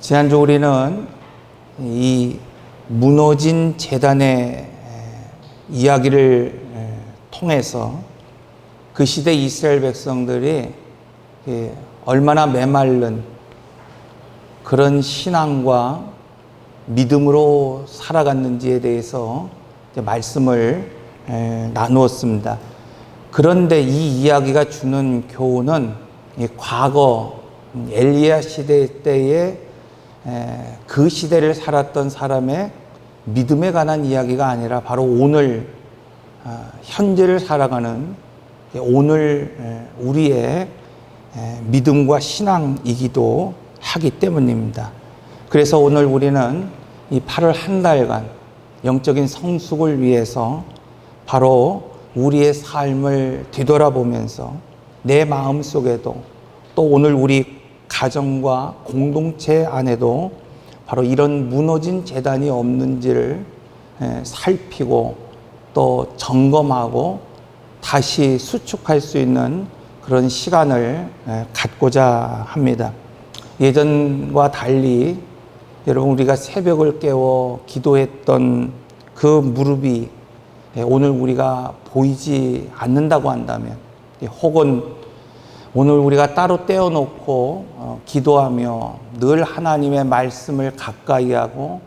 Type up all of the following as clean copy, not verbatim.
지난주 우리는 이 무너진 제단의 이야기를 통해서 그 시대 이스라엘 백성들이 얼마나 메마른 그런 신앙과 믿음으로 살아갔는지에 대해서 말씀을 나누었습니다. 그런데 이 이야기가 주는 교훈은 과거 엘리야 시대 때에 그 시대를 살았던 사람의 믿음에 관한 이야기가 아니라 바로 오늘 현재를 살아가는 오늘 우리의 믿음과 신앙이기도 하기 때문입니다. 그래서 오늘 우리는 이 8월 한 달간 영적인 성숙을 위해서 바로 우리의 삶을 뒤돌아보면서 내 마음속에도 또 오늘 우리 가정과 공동체 안에도 바로 이런 무너진 제단이 없는지를 살피고 또 점검하고 다시 수축할 수 있는 그런 시간을 갖고자 합니다. 예전과 달리 여러분 우리가 새벽을 깨워 기도했던 그 무릎이 오늘 우리가 보이지 않는다고 한다면, 혹은 오늘 우리가 따로 떼어놓고 기도하며 늘 하나님의 말씀을 가까이 하고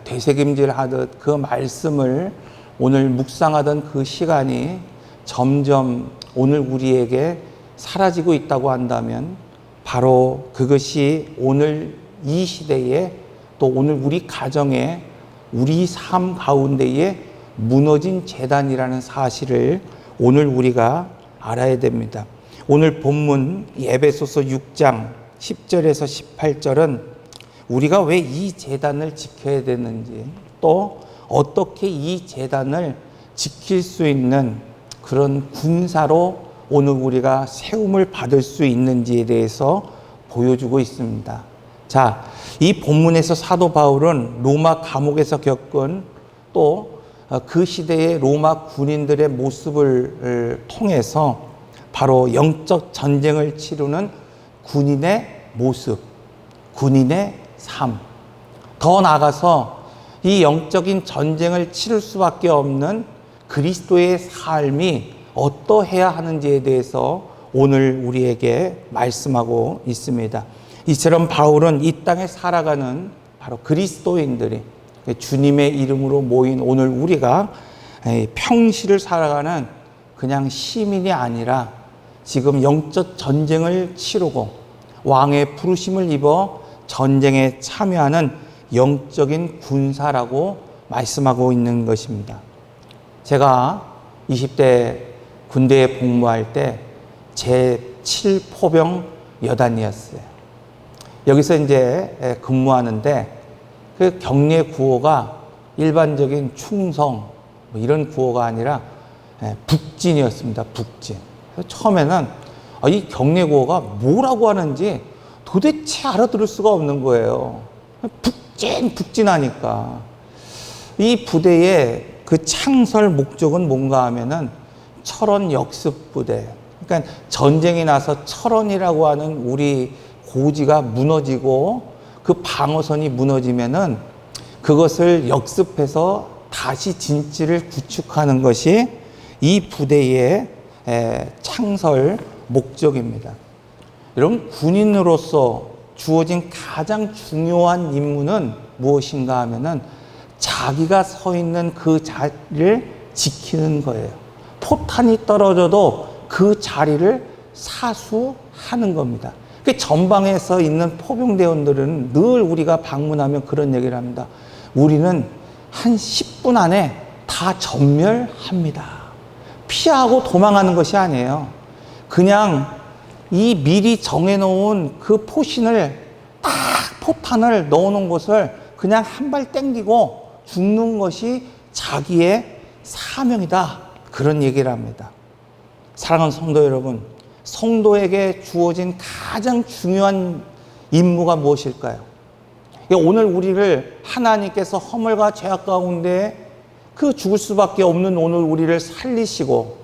되새김질하듯 그 말씀을 오늘 묵상하던 그 시간이 점점 오늘 우리에게 사라지고 있다고 한다면, 바로 그것이 오늘 이 시대에 또 오늘 우리 가정에 우리 삶 가운데에 무너진 제단이라는 사실을 오늘 우리가 알아야 됩니다. 오늘 본문 에베소서 6장 10절에서 18절은 우리가 왜 이 제단을 지켜야 되는지, 또 어떻게 이 제단을 지킬 수 있는 그런 군사로 오늘 우리가 세움을 받을 수 있는지에 대해서 보여주고 있습니다. 자, 이 본문에서 사도 바울은 로마 감옥에서 겪은 또 그 시대의 로마 군인들의 모습을 통해서 바로 영적 전쟁을 치르는 군인의 모습, 군인의 삶, 더 나아가서 이 영적인 전쟁을 치를 수밖에 없는 그리스도의 삶이 어떠해야 하는지에 대해서 오늘 우리에게 말씀하고 있습니다. 이처럼 바울은 이 땅에 살아가는 바로 그리스도인들이 주님의 이름으로 모인 오늘 우리가 평시를 살아가는 그냥 시민이 아니라 지금 영적 전쟁을 치르고 왕의 부르심을 입어 전쟁에 참여하는 영적인 군사라고 말씀하고 있는 것입니다. 제가 20대 군대에 복무할 때 제7포병 여단이었어요. 여기서 이제 근무하는데 그 경례 구호가 일반적인 충성 이런 구호가 아니라 북진이었습니다. 북진. 처음에는 이 경례 구호가 뭐라고 하는지 도대체 알아들을 수가 없는 거예요. 북진 하니까. 이 부대의 그 창설 목적은 뭔가 하면은 철원 역습 부대. 그러니까 전쟁이 나서 철원이라고 하는 우리 고지가 무너지고 그 방어선이 무너지면은 그것을 역습해서 다시 진지를 구축하는 것이 이 부대의 창설 목적입니다. 여러분, 군인으로서 주어진 가장 중요한 임무는 무엇인가 하면은 자기가 서 있는 그 자리를 지키는 거예요. 포탄이 떨어져도 그 자리를 사수하는 겁니다. 그 전방에서 있는 포병대원들은 늘 우리가 방문하면 그런 얘기를 합니다. 우리는 한 10분 안에 다 전멸합니다. 피하고 도망하는 것이 아니에요. 그냥 이 미리 정해놓은 그 포신을 딱 포탄을 넣어놓은 곳을 그냥 한 발 땡기고 죽는 것이 자기의 사명이다. 그런 얘기를 합니다. 사랑하는 성도 여러분, 성도에게 주어진 가장 중요한 임무가 무엇일까요? 오늘 우리를 하나님께서 허물과 죄악 가운데 그 죽을 수밖에 없는 오늘 우리를 살리시고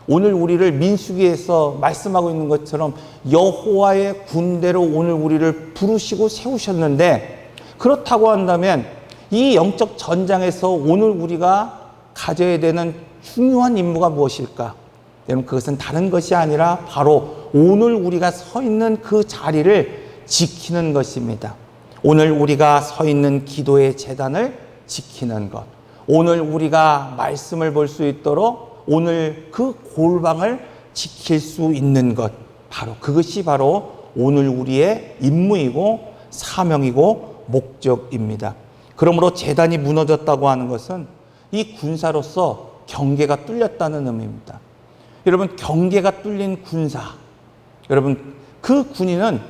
오늘 우리를 민수기에서 말씀하고 있는 것처럼 여호와의 군대로 오늘 우리를 부르시고 세우셨는데, 그렇다고 한다면 이 영적 전장에서 오늘 우리가 가져야 되는 중요한 임무가 무엇일까? 여러분, 그것은 다른 것이 아니라 바로 오늘 우리가 서 있는 그 자리를 지키는 것입니다. 오늘 우리가 서 있는 기도의 제단을 지키는 것, 오늘 우리가 말씀을 볼 수 있도록 오늘 그 골방을 지킬 수 있는 것, 바로 그것이 바로 오늘 우리의 임무이고 사명이고 목적입니다. 그러므로 제단이 무너졌다고 하는 것은 이 군사로서 경계가 뚫렸다는 의미입니다. 여러분, 경계가 뚫린 군사, 여러분, 그 군인은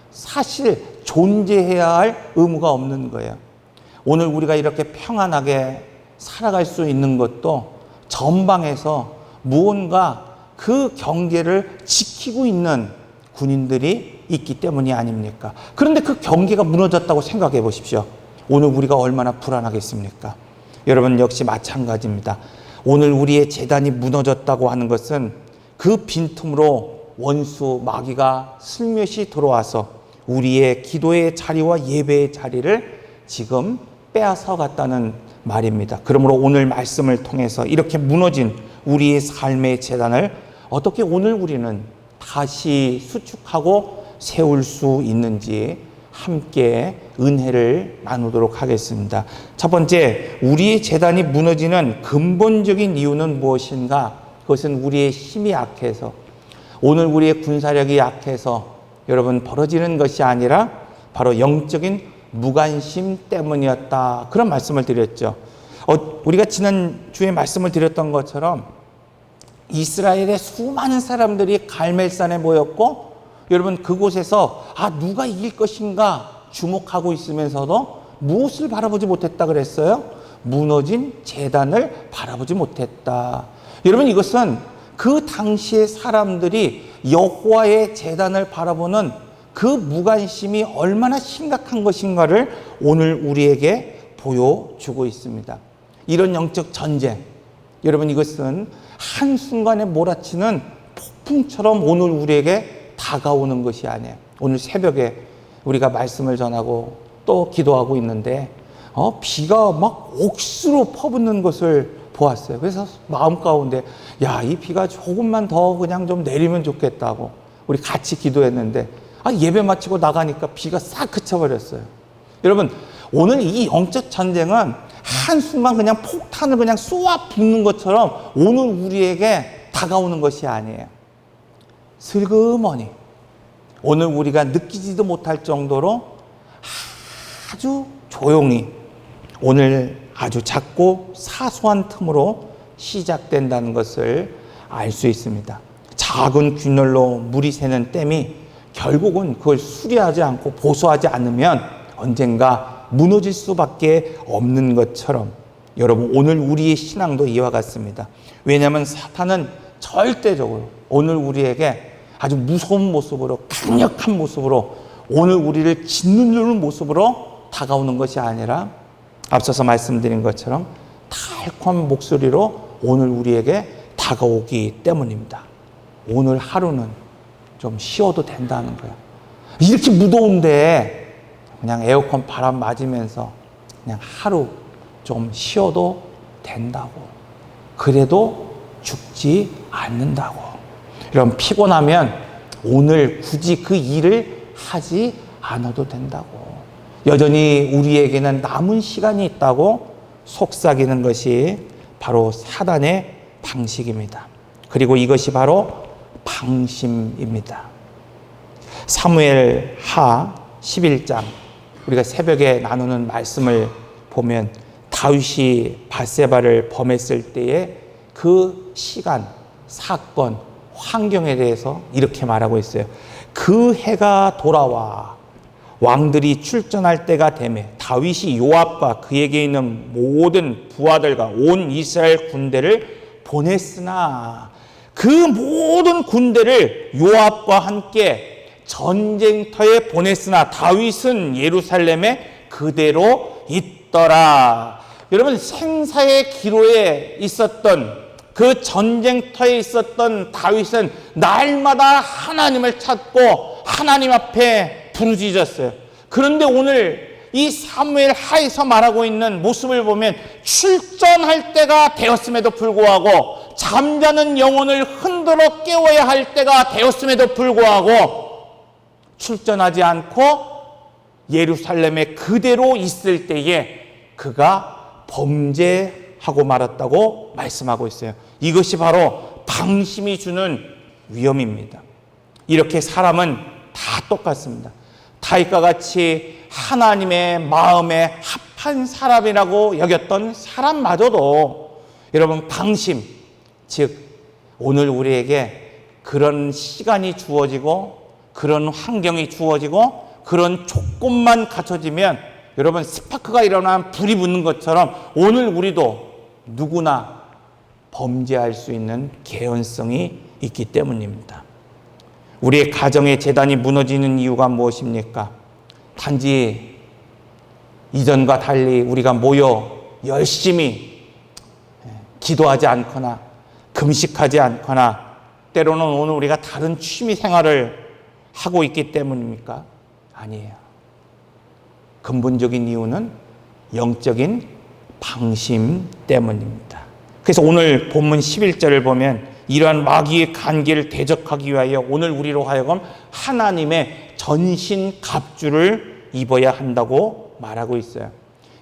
사실 존재해야 할 의무가 없는 거예요. 오늘 우리가 이렇게 평안하게 살아갈 수 있는 것도 전방에서 무언가 그 경계를 지키고 있는 군인들이 있기 때문이 아닙니까? 그런데 그 경계가 무너졌다고 생각해 보십시오. 오늘 우리가 얼마나 불안하겠습니까? 여러분, 역시 마찬가지입니다. 오늘 우리의 제단이 무너졌다고 하는 것은 그 빈틈으로 원수 마귀가 슬며시 들어와서 우리의 기도의 자리와 예배의 자리를 지금 빼앗아 갔다는 말입니다. 그러므로 오늘 말씀을 통해서 이렇게 무너진 우리의 삶의 제단을 어떻게 오늘 우리는 다시 수축하고 세울 수 있는지 함께 은혜를 나누도록 하겠습니다. 첫 번째, 우리의 제단이 무너지는 근본적인 이유는 무엇인가? 그것은 우리의 힘이 약해서, 오늘 우리의 군사력이 약해서 여러분 벌어지는 것이 아니라 바로 영적인 무관심 때문이었다, 그런 말씀을 드렸죠. 우리가 지난주에 말씀을 드렸던 것처럼 이스라엘의 수많은 사람들이 갈멜산에 모였고, 여러분 그곳에서 누가 이길 것인가 주목하고 있으면서도 무엇을 바라보지 못했다 그랬어요? 무너진 제단을 바라보지 못했다. 여러분, 이것은 그 당시의 사람들이 여호와의 제단을 바라보는 그 무관심이 얼마나 심각한 것인가를 오늘 우리에게 보여주고 있습니다. 이런 영적 전쟁, 여러분, 이것은 한순간에 몰아치는 폭풍처럼 오늘 우리에게 다가오는 것이 아니에요. 오늘 새벽에 우리가 말씀을 전하고 또 기도하고 있는데 비가 막 옥수로 퍼붓는 것을 보았어요. 그래서 마음 가운데 이 비가 조금만 더 그냥 좀 내리면 좋겠다고 우리 같이 기도했는데 예배 마치고 나가니까 비가 싹 그쳐버렸어요. 여러분, 오늘 이 영적 전쟁은 한순간 그냥 폭탄을 그냥 쏘아 붓는 것처럼 오늘 우리에게 다가오는 것이 아니에요. 슬그머니 오늘 우리가 느끼지도 못할 정도로 아주 조용히 오늘 아주 작고 사소한 틈으로 시작된다는 것을 알 수 있습니다. 작은 균열로 물이 새는 댐이 결국은 그걸 수리하지 않고 보수하지 않으면 언젠가 무너질 수밖에 없는 것처럼, 여러분 오늘 우리의 신앙도 이와 같습니다. 왜냐하면 사탄은 절대적으로 오늘 우리에게 아주 무서운 모습으로, 강력한 모습으로 오늘 우리를 짓누르는 모습으로 다가오는 것이 아니라 앞서서 말씀드린 것처럼 달콤한 목소리로 오늘 우리에게 다가오기 때문입니다. 오늘 하루는 좀 쉬어도 된다는 거야. 이렇게 무더운데 그냥 에어컨 바람 맞으면서 그냥 하루 좀 쉬어도 된다고. 그래도 죽지 않는다고. 이런 피곤하면 오늘 굳이 그 일을 하지 않아도 된다고. 여전히 우리에게는 남은 시간이 있다고 속삭이는 것이 바로 사단의 방식입니다. 그리고 이것이 바로 방심입니다. 사무엘 하 11장 우리가 새벽에 나누는 말씀을 보면 다윗이 밧세바를 범했을 때의 그 시간, 사건, 환경에 대해서 이렇게 말하고 있어요. 그 해가 돌아와 왕들이 출전할 때가 되매 다윗이 요압과 그에게 있는 모든 부하들과 온 이스라엘 군대를 보냈으나 그 모든 군대를 요압과 함께 전쟁터에 보냈으나 다윗은 예루살렘에 그대로 있더라. 여러분, 생사의 기로에 있었던 그 전쟁터에 있었던 다윗은 날마다 하나님을 찾고 하나님 앞에 부르짖었어요. 그런데 오늘 이 사무엘 하에서 말하고 있는 모습을 보면 출전할 때가 되었음에도 불구하고 잠자는 영혼을 흔들어 깨워야 할 때가 되었음에도 불구하고 출전하지 않고 예루살렘에 그대로 있을 때에 그가 범죄하고 말았다고 말씀하고 있어요. 이것이 바로 방심이 주는 위험입니다. 이렇게 사람은 다 똑같습니다. 다윗과 같이 하나님의 마음에 합한 사람이라고 여겼던 사람마저도 여러분 방심, 즉 오늘 우리에게 그런 시간이 주어지고 그런 환경이 주어지고 그런 조건만 갖춰지면 여러분 스파크가 일어나면 불이 붙는 것처럼 오늘 우리도 누구나 범죄할 수 있는 개연성이 있기 때문입니다. 우리의 가정의 재단이 무너지는 이유가 무엇입니까? 단지 이전과 달리 우리가 모여 열심히 기도하지 않거나 금식하지 않거나 때로는 오늘 우리가 다른 취미 생활을 하고 있기 때문입니까? 아니에요. 근본적인 이유는 영적인 방심 때문입니다. 그래서 오늘 본문 11절을 보면 이러한 마귀의 간계를 대적하기 위하여 오늘 우리로 하여금 하나님의 전신 갑주를 입어야 한다고 말하고 있어요.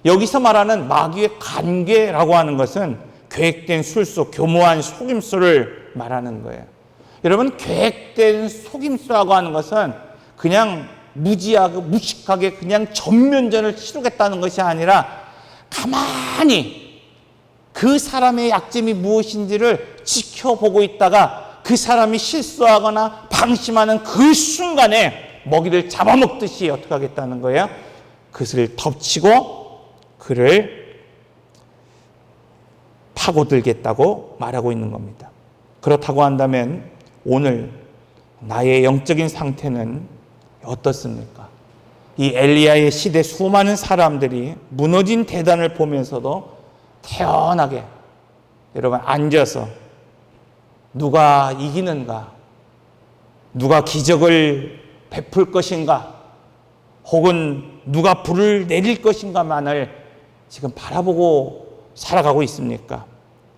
여기서 말하는 마귀의 간계라고 하는 것은 계획된 술수, 교모한 속임수를 말하는 거예요. 여러분, 계획된 속임수라고 하는 것은 그냥 무지하고 무식하게 그냥 전면전을 치르겠다는 것이 아니라 가만히 그 사람의 약점이 무엇인지를 지켜보고 있다가 그 사람이 실수하거나 방심하는 그 순간에 먹이를 잡아먹듯이 어떻게 하겠다는 거예요? 그것을 덮치고 그를 파고들겠다고 말하고 있는 겁니다. 그렇다고 한다면 오늘 나의 영적인 상태는 어떻습니까? 이 엘리야의 시대 수많은 사람들이 무너진 대단을 보면서도 태연하게 여러분 앉아서 누가 이기는가? 누가 기적을 베풀 것인가? 혹은 누가 불을 내릴 것인가만을 지금 바라보고 살아가고 있습니까?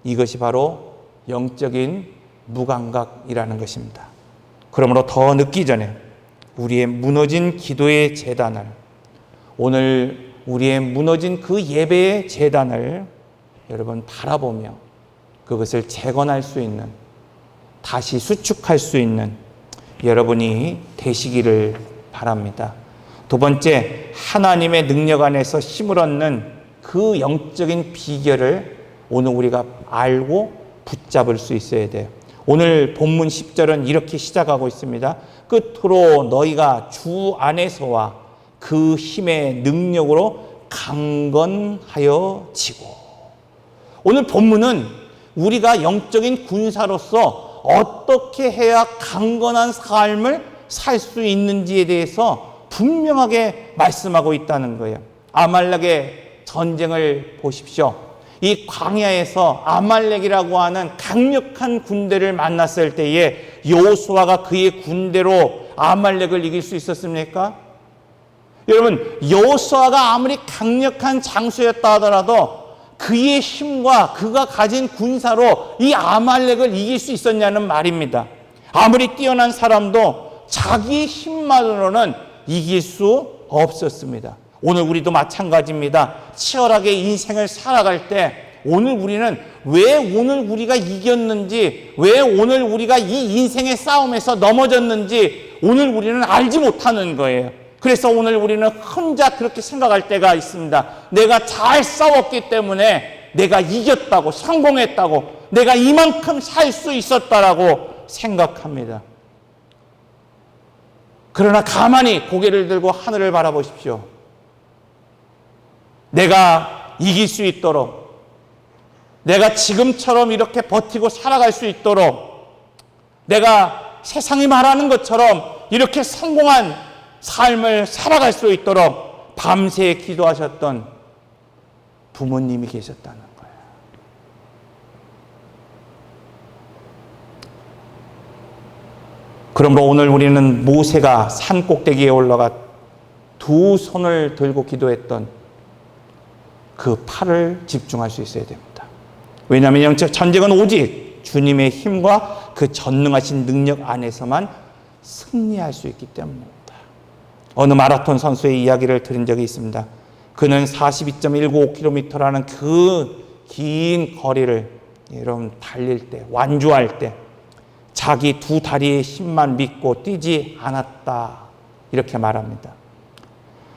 이것이 바로 영적인 무감각이라는 것입니다. 그러므로 더 늦기 전에 우리의 무너진 기도의 제단을, 오늘 우리의 무너진 그 예배의 제단을 여러분 바라보며 그것을 재건할 수 있는, 다시 수축할 수 있는 여러분이 되시기를 바랍니다. 두 번째, 하나님의 능력 안에서 힘을 얻는 그 영적인 비결을 오늘 우리가 알고 붙잡을 수 있어야 돼요. 오늘 본문 10절은 이렇게 시작하고 있습니다. 끝으로 너희가 주 안에서와 그 힘의 능력으로 강건하여 지고. 오늘 본문은 우리가 영적인 군사로서 어떻게 해야 강건한 삶을 살 수 있는지에 대해서 분명하게 말씀하고 있다는 거예요. 아말렉의 전쟁을 보십시오. 이 광야에서 아말렉이라고 하는 강력한 군대를 만났을 때에 여호수아가 그의 군대로 아말렉을 이길 수 있었습니까? 여러분, 여호수아가 아무리 강력한 장수였다 하더라도 그의 힘과 그가 가진 군사로 이 아말렉을 이길 수 있었냐는 말입니다. 아무리 뛰어난 사람도 자기의 힘만으로는 이길 수 없었습니다. 오늘 우리도 마찬가지입니다. 치열하게 인생을 살아갈 때 오늘 우리는 왜 오늘 우리가 이겼는지, 왜 오늘 우리가 이 인생의 싸움에서 넘어졌는지 오늘 우리는 알지 못하는 거예요. 그래서 오늘 우리는 혼자 그렇게 생각할 때가 있습니다. 내가 잘 싸웠기 때문에 내가 이겼다고, 성공했다고, 내가 이만큼 살 수 있었다라고 생각합니다. 그러나 가만히 고개를 들고 하늘을 바라보십시오. 내가 이길 수 있도록, 내가 지금처럼 이렇게 버티고 살아갈 수 있도록, 내가 세상이 말하는 것처럼 이렇게 성공한 삶을 살아갈 수 있도록 밤새 기도하셨던 부모님이 계셨다는 거예요. 그러므로 오늘 우리는 모세가 산 꼭대기에 올라가 두 손을 들고 기도했던 그 팔을 집중할 수 있어야 됩니다. 왜냐하면 영적 전쟁은 오직 주님의 힘과 그 전능하신 능력 안에서만 승리할 수 있기 때문입니다. 어느 마라톤 선수의 이야기를 들은 적이 있습니다. 그는 42.195km라는 그 긴 거리를 여러분 달릴 때, 완주할 때 자기 두 다리의 힘만 믿고 뛰지 않았다, 이렇게 말합니다.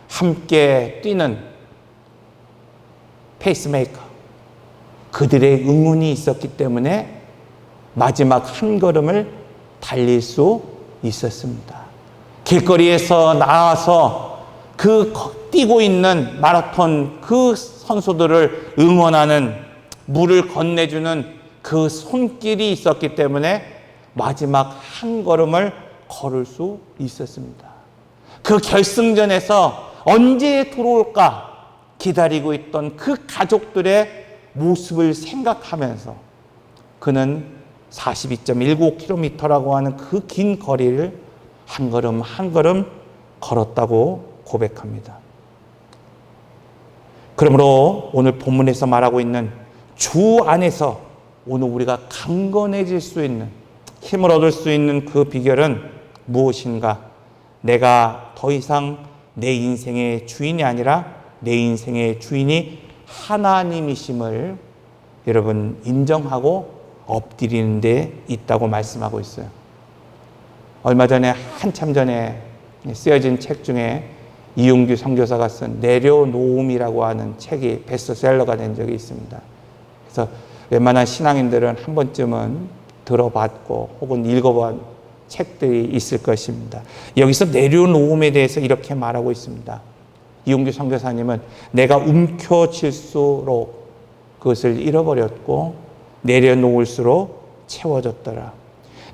함께 뛰는 페이스메이커, 그들의 응원이 있었기 때문에 마지막 한 걸음을 달릴 수 있었습니다. 길거리에서 나와서 그 뛰고 있는 마라톤 그 선수들을 응원하는, 물을 건네주는 그 손길이 있었기 때문에 마지막 한 걸음을 걸을 수 있었습니다. 그 결승전에서 언제 들어올까 기다리고 있던 그 가족들의 모습을 생각하면서 그는 42.195km라고 하는 그 긴 거리를 한 걸음 한 걸음 걸었다고 고백합니다. 그러므로 오늘 본문에서 말하고 있는 주 안에서 오늘 우리가 강건해질 수 있는, 힘을 얻을 수 있는 그 비결은 무엇인가? 내가 더 이상 내 인생의 주인이 아니라 내 인생의 주인이 하나님이심을 여러분 인정하고 엎드리는 데 있다고 말씀하고 있어요. 얼마 전에, 한참 전에 쓰여진 책 중에 이용규 선교사가 쓴 내려놓음이라고 하는 책이 베스트셀러가 된 적이 있습니다. 그래서 웬만한 신앙인들은 한 번쯤은 들어봤고 혹은 읽어본 책들이 있을 것입니다. 여기서 내려놓음에 대해서 이렇게 말하고 있습니다. 이용규 선교사님은 내가 움켜쥘수록 그것을 잃어버렸고 내려놓을수록 채워졌더라.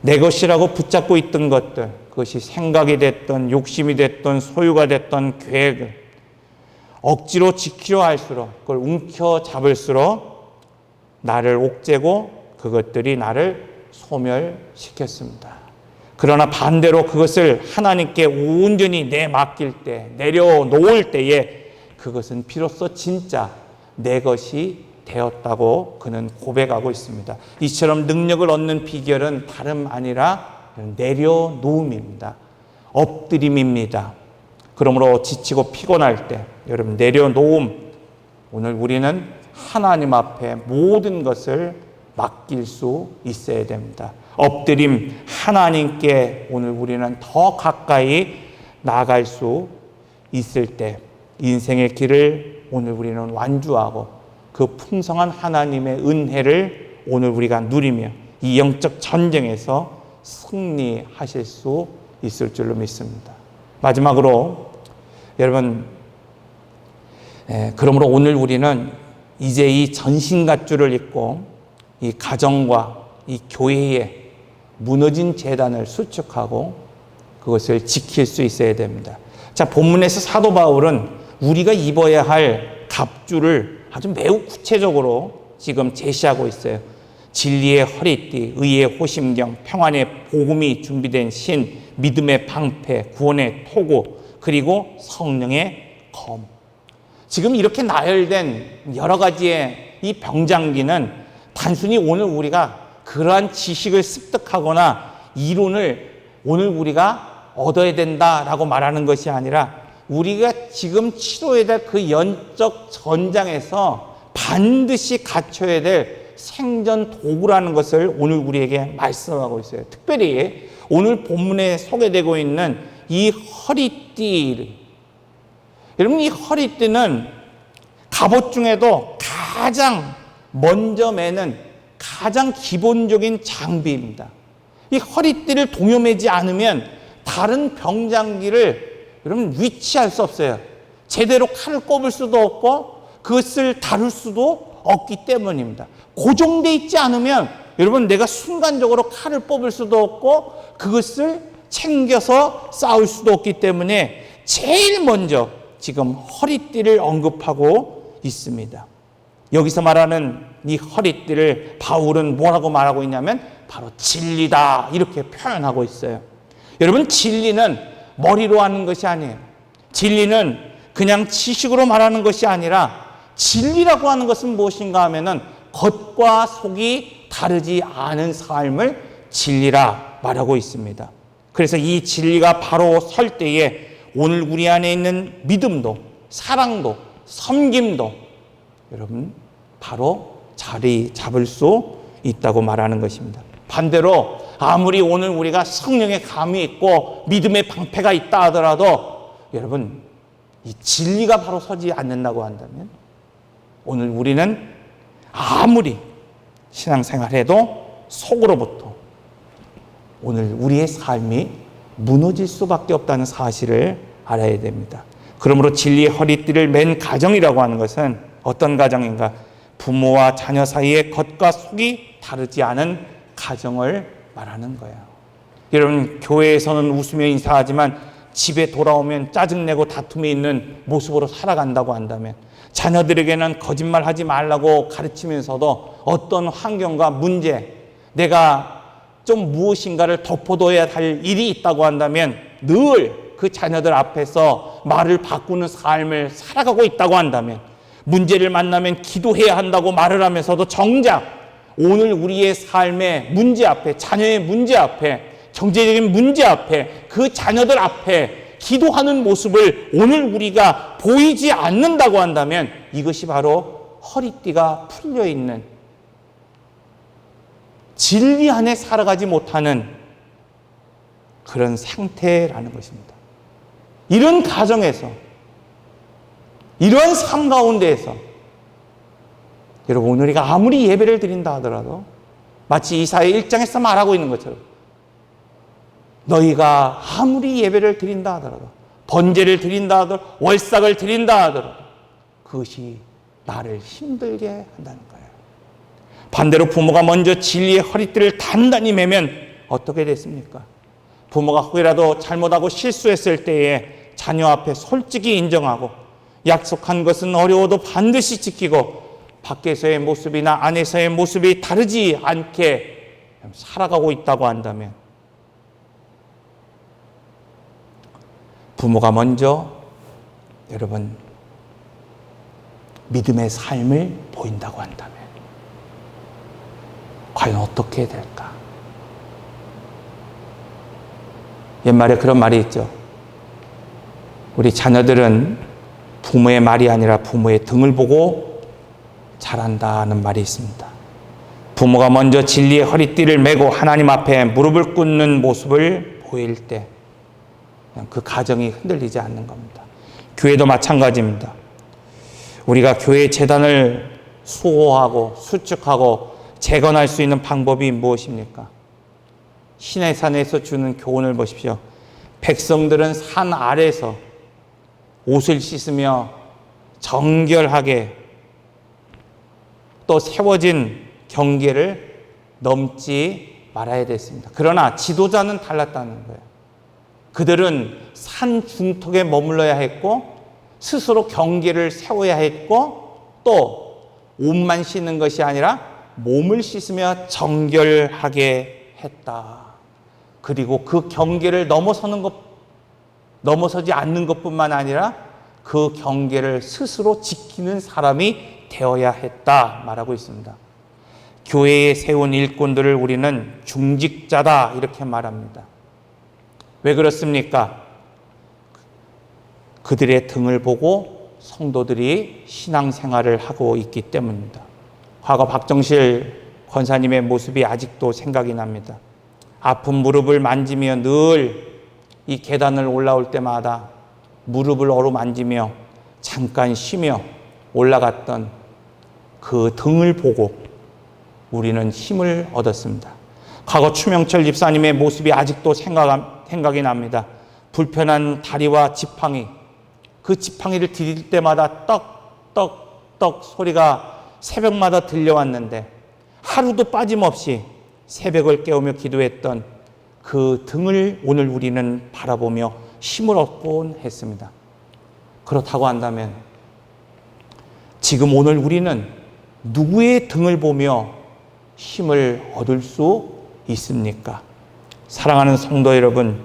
내 것이라고 붙잡고 있던 것들, 그것이 생각이 됐던, 욕심이 됐던, 소유가 됐던 계획을 억지로 지키려 할수록, 그걸 움켜잡을수록 나를 옥죄고 그것들이 나를 소멸시켰습니다. 그러나 반대로 그것을 하나님께 온전히 내맡길 때, 내려놓을 때에 그것은 비로소 진짜 내 것이 되었다고 그는 고백하고 있습니다. 이처럼 능력을 얻는 비결은 다름 아니라 내려놓음입니다. 엎드림입니다. 그러므로 지치고 피곤할 때 여러분 내려놓음, 오늘 우리는 하나님 앞에 모든 것을 맡길 수 있어야 됩니다. 엎드림, 하나님께 오늘 우리는 더 가까이 나아갈 수 있을 때 인생의 길을 오늘 우리는 완주하고 그 풍성한 하나님의 은혜를 오늘 우리가 누리며 이 영적 전쟁에서 승리하실 수 있을 줄로 믿습니다. 마지막으로 여러분, 그러므로 오늘 우리는 이제 이 전신갑주를 입고 이 가정과 이 교회의 무너진 재단을 수축하고 그것을 지킬 수 있어야 됩니다. 자, 본문에서 사도 바울은 우리가 입어야 할 갑주를 아주 매우 구체적으로 지금 제시하고 있어요. 진리의 허리띠, 의의 호심경, 평안의 복음이 준비된 신, 믿음의 방패, 구원의 토구, 그리고 성령의 검. 지금 이렇게 나열된 여러 가지의 이 병장기는 단순히 오늘 우리가 그러한 지식을 습득하거나 이론을 오늘 우리가 얻어야 된다라고 말하는 것이 아니라 우리가 지금 치러야 될 그 영적 전장에서 반드시 갖춰야 될 생전 도구라는 것을 오늘 우리에게 말씀하고 있어요. 특별히 오늘 본문에 소개되고 있는 이 허리띠, 여러분 이 허리띠는 갑옷 중에도 가장 먼저 매는 가장 기본적인 장비입니다. 이 허리띠를 동여매지 않으면 다른 병장기를 여러분 위치할 수 없어요. 제대로 칼을 꼽을 수도 없고 그것을 다룰 수도 없기 때문입니다. 고정되어 있지 않으면 여러분 내가 순간적으로 칼을 뽑을 수도 없고 그것을 챙겨서 싸울 수도 없기 때문에 제일 먼저 지금 허리띠를 언급하고 있습니다. 여기서 말하는 이 허리띠를 바울은 뭐라고 말하고 있냐면 바로 진리다 이렇게 표현하고 있어요. 여러분, 진리는 머리로 하는 것이 아니에요. 진리는 그냥 지식으로 말하는 것이 아니라 진리라고 하는 것은 무엇인가 하면은 겉과 속이 다르지 않은 삶을 진리라 말하고 있습니다. 그래서 이 진리가 바로 설 때에 오늘 우리 안에 있는 믿음도, 사랑도, 섬김도 여러분 바로 자리 잡을 수 있다고 말하는 것입니다. 반대로 아무리 오늘 우리가 성령의 감이 있고 믿음의 방패가 있다 하더라도 여러분 이 진리가 바로 서지 않는다고 한다면 오늘 우리는 아무리 신앙생활해도 속으로부터 오늘 우리의 삶이 무너질 수밖에 없다는 사실을 알아야 됩니다. 그러므로 진리의 허리띠를 맨 가정이라고 하는 것은 어떤 가정인가? 부모와 자녀 사이의 겉과 속이 다르지 않은 가정을 말하는 거예요. 여러분, 교회에서는 웃으며 인사하지만 집에 돌아오면 짜증내고 다툼이 있는 모습으로 살아간다고 한다면, 자녀들에게는 거짓말하지 말라고 가르치면서도 어떤 환경과 문제, 내가 좀 무엇인가를 덮어둬야 할 일이 있다고 한다면 늘 그 자녀들 앞에서 말을 바꾸는 삶을 살아가고 있다고 한다면, 문제를 만나면 기도해야 한다고 말을 하면서도 정작 오늘 우리의 삶의 문제 앞에, 자녀의 문제 앞에, 경제적인 문제 앞에, 그 자녀들 앞에 기도하는 모습을 오늘 우리가 보이지 않는다고 한다면 이것이 바로 허리띠가 풀려있는, 진리 안에 살아가지 못하는 그런 상태라는 것입니다. 이런 가정에서, 이런 삶 가운데에서 여러분, 오늘 우리가 아무리 예배를 드린다 하더라도 마치 이사야 1장에서 말하고 있는 것처럼 너희가 아무리 예배를 드린다 하더라도, 번제를 드린다 하더라도, 월삭을 드린다 하더라도 그것이 나를 힘들게 한다는 거예요. 반대로 부모가 먼저 진리의 허리띠를 단단히 매면 어떻게 됐습니까? 부모가 혹이라도 잘못하고 실수했을 때에 자녀 앞에 솔직히 인정하고 약속한 것은 어려워도 반드시 지키고 밖에서의 모습이나 안에서의 모습이 다르지 않게 살아가고 있다고 한다면, 부모가 먼저 여러분 믿음의 삶을 보인다고 한다면 과연 어떻게 될까? 옛말에 그런 말이 있죠. 우리 자녀들은 부모의 말이 아니라 부모의 등을 보고 자란다는 말이 있습니다. 부모가 먼저 진리의 허리띠를 메고 하나님 앞에 무릎을 꿇는 모습을 보일 때 그 가정이 흔들리지 않는 겁니다. 교회도 마찬가지입니다. 우리가 교회 재단을 수호하고 수축하고 재건할 수 있는 방법이 무엇입니까? 시내산에서 주는 교훈을 보십시오. 백성들은 산 아래서 옷을 씻으며 정결하게 또 세워진 경계를 넘지 말아야 됐습니다. 그러나 지도자는 달랐다는 거예요. 그들은 산 중턱에 머물러야 했고 스스로 경계를 세워야 했고 또 옷만 씻는 것이 아니라 몸을 씻으며 정결하게 했다. 그리고 그 경계를 넘어서지 않는 것뿐만 아니라 그 경계를 스스로 지키는 사람이 되어야 했다 말하고 있습니다. 교회에 세운 일꾼들을 우리는 중직자다 이렇게 말합니다. 왜 그렇습니까? 그들의 등을 보고 성도들이 신앙생활을 하고 있기 때문입니다. 과거 박정실 권사님의 모습이 아직도 생각이 납니다. 아픈 무릎을 만지며 늘 이 계단을 올라올 때마다 무릎을 어루만지며 잠깐 쉬며 올라갔던 그 등을 보고 우리는 힘을 얻었습니다. 과거 추명철 집사님의 모습이 아직도 생각이 납니다. 불편한 다리와 지팡이, 그 지팡이를 디딜 때마다 떡떡떡 소리가 새벽마다 들려왔는데 하루도 빠짐없이 새벽을 깨우며 기도했던 그 등을 오늘 우리는 바라보며 힘을 얻곤 했습니다. 그렇다고 한다면 지금 오늘 우리는 누구의 등을 보며 힘을 얻을 수 있습니까? 사랑하는 성도 여러분,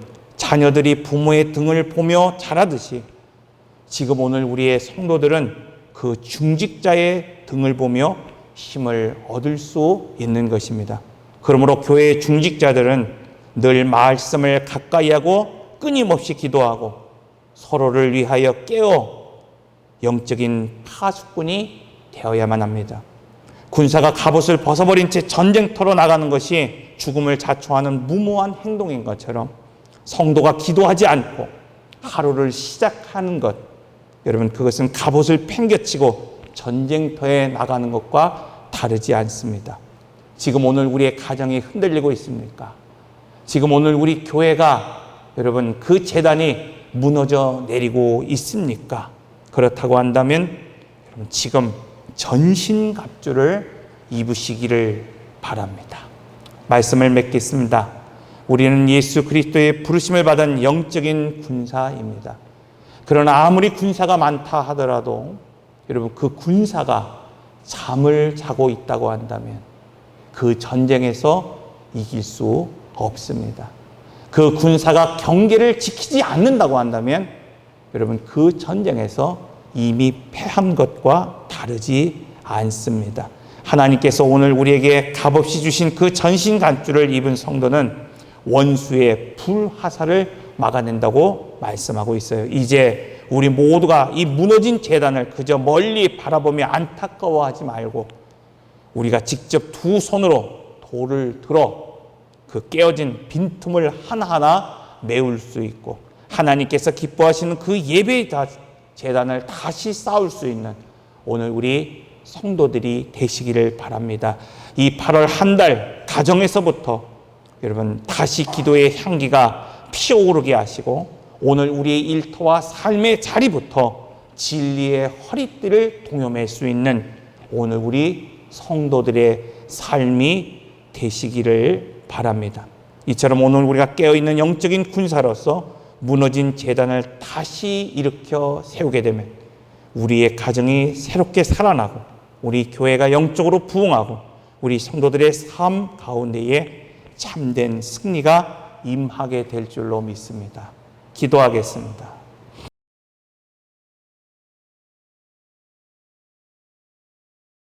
자녀들이 부모의 등을 보며 자라듯이 지금 오늘 우리의 성도들은 그 중직자의 등을 보며 힘을 얻을 수 있는 것입니다. 그러므로 교회의 중직자들은 늘 말씀을 가까이 하고 끊임없이 기도하고 서로를 위하여 깨어 영적인 파수꾼이 되어야만 합니다. 군사가 갑옷을 벗어버린 채 전쟁터로 나가는 것이 죽음을 자초하는 무모한 행동인 것처럼 성도가 기도하지 않고 하루를 시작하는 것, 여러분 그것은 갑옷을 팽개치고 전쟁터에 나가는 것과 다르지 않습니다. 지금 오늘 우리의 가정이 흔들리고 있습니까? 지금 오늘 우리 교회가 여러분 그 재단이 무너져 내리고 있습니까? 그렇다고 한다면 여러분 지금 전신갑주를 입으시기를 바랍니다. 말씀을 맺겠습니다. 우리는 예수 그리스도의 부르심을 받은 영적인 군사입니다. 그러나 아무리 군사가 많다 하더라도 여러분 그 군사가 잠을 자고 있다고 한다면 그 전쟁에서 이길 수 없습니다. 그 군사가 경계를 지키지 않는다고 한다면 여러분 그 전쟁에서 이미 패한 것과 다르지 않습니다. 하나님께서 오늘 우리에게 값없이 주신 그 전신갑주를 입은 성도는 원수의 불화살을 막아낸다고 말씀하고 있어요. 이제 우리 모두가 이 무너진 제단을 그저 멀리 바라보며 안타까워하지 말고 우리가 직접 두 손으로 돌을 들어 그 깨어진 빈틈을 하나하나 메울 수 있고 하나님께서 기뻐하시는 그 예배의 제단을 다시 쌓을 수 있는 오늘 우리 성도들이 되시기를 바랍니다. 이 8월 한 달 가정에서부터 여러분 다시 기도의 향기가 피어오르게 하시고 오늘 우리의 일터와 삶의 자리부터 진리의 허리띠를 동여맬 수 있는 오늘 우리 성도들의 삶이 되시기를 바랍니다. 이처럼 오늘 우리가 깨어있는 영적인 군사로서 무너진 제단을 다시 일으켜 세우게 되면 우리의 가정이 새롭게 살아나고 우리 교회가 영적으로 부흥하고 우리 성도들의 삶 가운데에 참된 승리가 임하게 될 줄로 믿습니다. 기도하겠습니다.